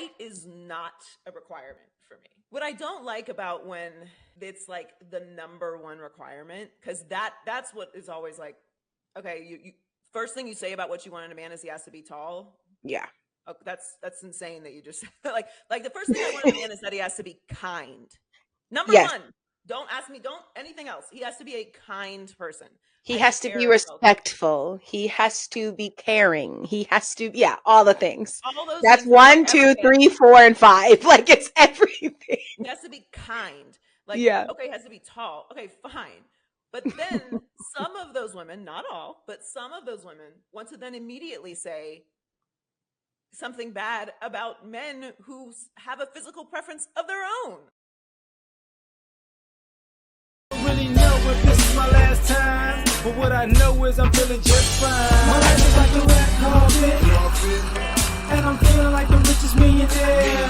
height is not a requirement for me. What I don't like about when it's like the number one requirement, because that's what is always like, okay, you first thing you say about what you want in a man is he has to be tall. Yeah. Oh, that's insane that you just like the first thing I want in a man is that he has to be kind. Number Yes. one, don't ask me, don't anything else. He has to be a kind person. He I has take to be care of both of those. respectful. He has to be caring. He has to, yeah, all the things. All those That's things before 1, 2, everything. 3, 4, and 5. Like it's everything. He has to be kind. Like, Yeah. okay, he has to be tall. Okay, fine. But then some of those women, not all, but some of those women want to then immediately say something bad about men who have a physical preference of their own. Really know if this is my last time, but what I know is I'm feeling just fine. My life is like a red carpet, and I'm feeling like the richest millionaire.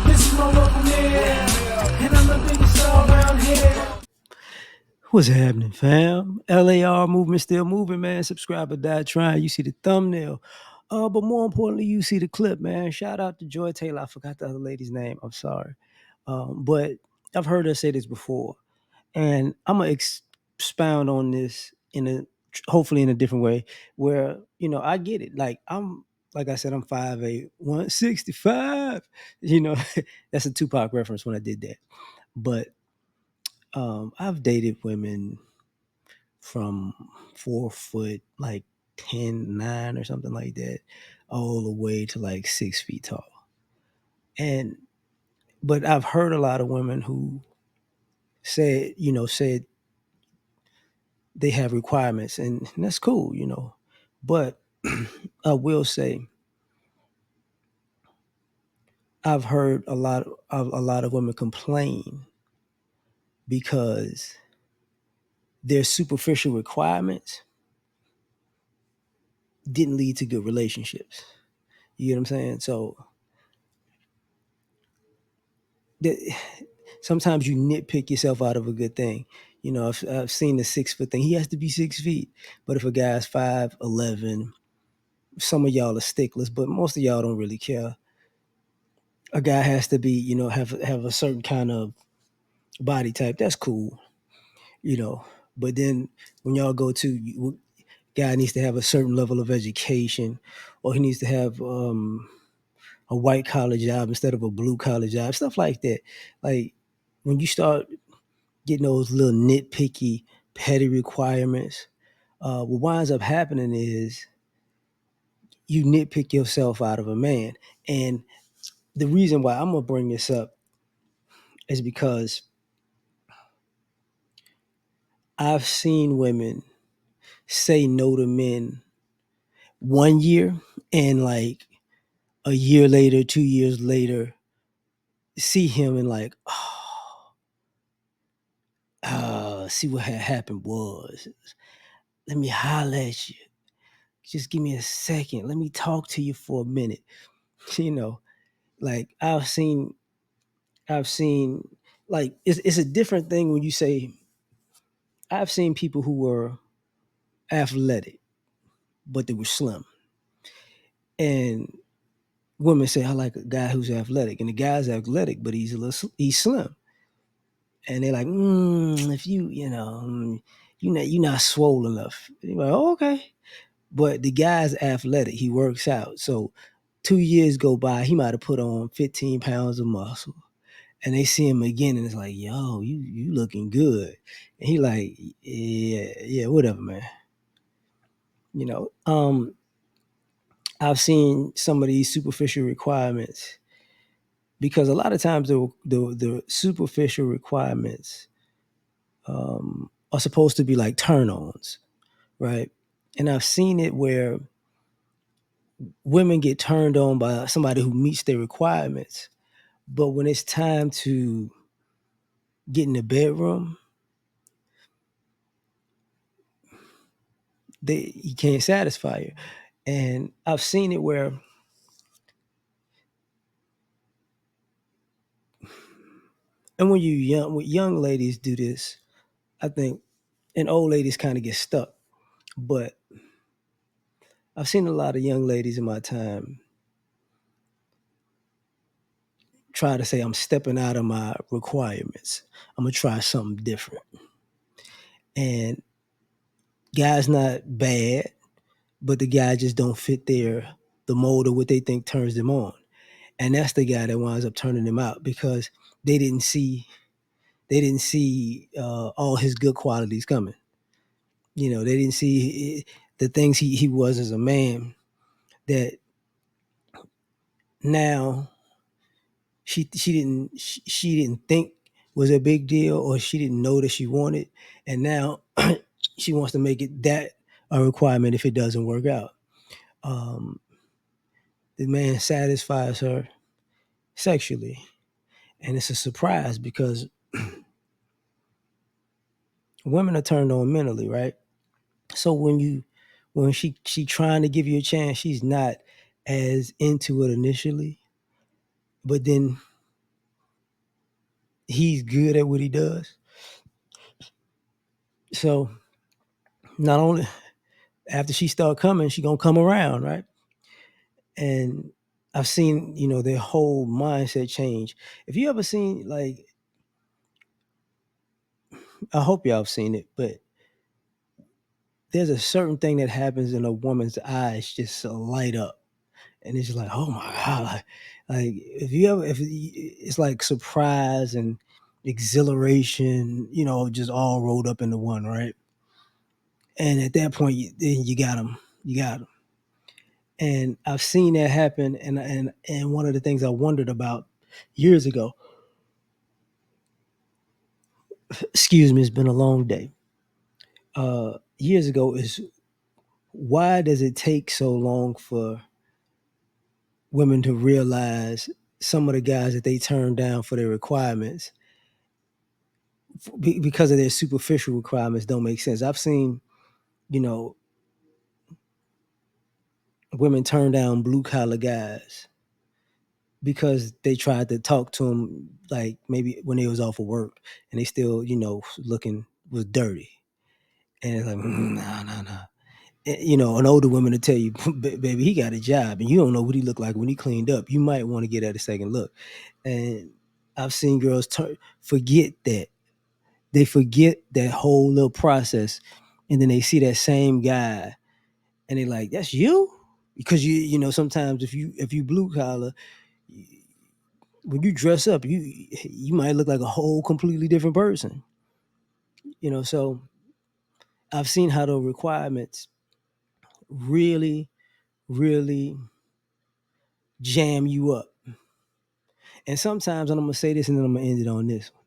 This is my world premiere, and I'm the biggest star around here. What's happening, fam? L.A.R. movement still moving, man. Subscribe or die trying. You see the thumbnail. But more importantly, you see the clip, man. Shout out to Joy Taylor. I forgot the other lady's name. I'm sorry. But I've heard her say this before. And I'm gonna expound on this in a hopefully in a different way where I get it. Like I said, I'm 5'8", 165. That's a Tupac reference when I did that. But I've dated women from 4 foot, like 10, 9 or something like that, all the way to like 6 feet tall. And but I've heard a lot of women who said they have requirements, and that's cool. But I will say I've heard a lot of women complain because their superficial requirements didn't lead to good relationships. You get what I'm saying? So that sometimes you nitpick yourself out of a good thing. I've seen the 6 foot thing. He has to be 6 feet. But if a guy's 5'11", some of y'all are sticklers, but most of y'all don't really care. A guy has to be, have a certain kind of body type. That's cool, you know. But then when y'all go to guy needs to have a certain level of education, or he needs to have a white collar job instead of a blue collar job, stuff like that. Like when you start getting those little nitpicky, petty requirements, what winds up happening is you nitpick yourself out of a man. And the reason why I'm gonna bring this up is because I've seen women say no to men 1 year, and like a year later, 2 years later, see him and like, see what had happened was, let me holler at you. Just give me a second. Let me talk to you for a minute. You know, like I've seen like it's a different thing when you say I've seen people who were athletic, but they were slim. And women say, I like a guy who's athletic. And the guy's athletic, but he's slim. And they're like, if you're not swollen enough. You're like, oh, okay. But the guy's athletic. He works out. So 2 years go by, he might have put on 15 pounds of muscle. And they see him again, and it's like, yo, you looking good. And he like, yeah, whatever, man. You know, I've seen some of these superficial requirements because a lot of times the superficial requirements are supposed to be like turn-ons, right? And I've seen it where women get turned on by somebody who meets their requirements, but when it's time to get in the bedroom, he can't satisfy you. And I've seen it where and when when young ladies do this, I think, and old ladies kind of get stuck. But I've seen a lot of young ladies in my time try to say I'm stepping out of my requirements. I'm gonna try something different. And guy's not bad, but the guy just don't fit the mold of what they think turns them on. And that's the guy that winds up turning them out because they didn't see all his good qualities coming. They didn't see the things he was as a man that now she didn't think was a big deal, or she didn't know that she wanted, and now she wants to make it that a requirement if it doesn't work out. Um, the man satisfies her sexually, and it's a surprise because women are turned on mentally, right? So when she trying to give you a chance, she's not as into it initially, but then he's good at what he does. So not only after she start coming, she gonna come around, right? And I've seen, their whole mindset change. If you ever seen, like, I hope y'all have seen it, but there's a certain thing that happens in a woman's eyes just light up. And it's just like, oh my God. Like if it's like surprise and exhilaration, just all rolled up into one, right? And at that point, then you got them. You got them. And I've seen that happen. And one of the things I wondered about years ago, excuse me, it's been a long day. Years ago is, why does it take so long for women to realize some of the guys that they turn down for their requirements because of their superficial requirements don't make sense? I've seen, you know, women turn down blue collar guys because they tried to talk to them like maybe when they was off of work and they still, looking was dirty. And it's like, no. An older woman to tell you, baby, he got a job and you don't know what he looked like when he cleaned up. You might want to get at a second look. And I've seen girls forget that. They forget that whole little process. And then they see that same guy and they like, that's you? Because sometimes if you blue collar, when you dress up, you might look like a whole completely different person. So I've seen how the requirements really, really jam you up. And sometimes, and I'm gonna say this and then I'm gonna end it on this one.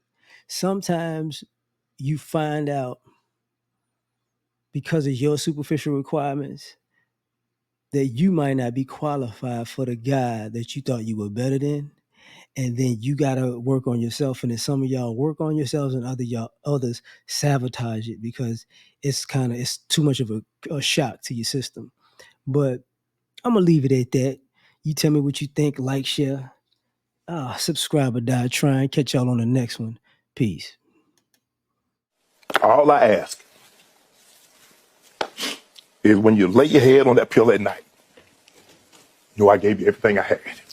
Sometimes you find out because of your superficial requirements that you might not be qualified for the guy that you thought you were better than. And then you gotta work on yourself. And then some of y'all work on yourselves and others sabotage it because it's too much of a shock to your system. But I'm gonna leave it at that. You tell me what you think, like, share. Subscribe or die trying. Catch y'all on the next one. Peace. All I ask is when you lay your head on that pillow at night, I gave you everything I had.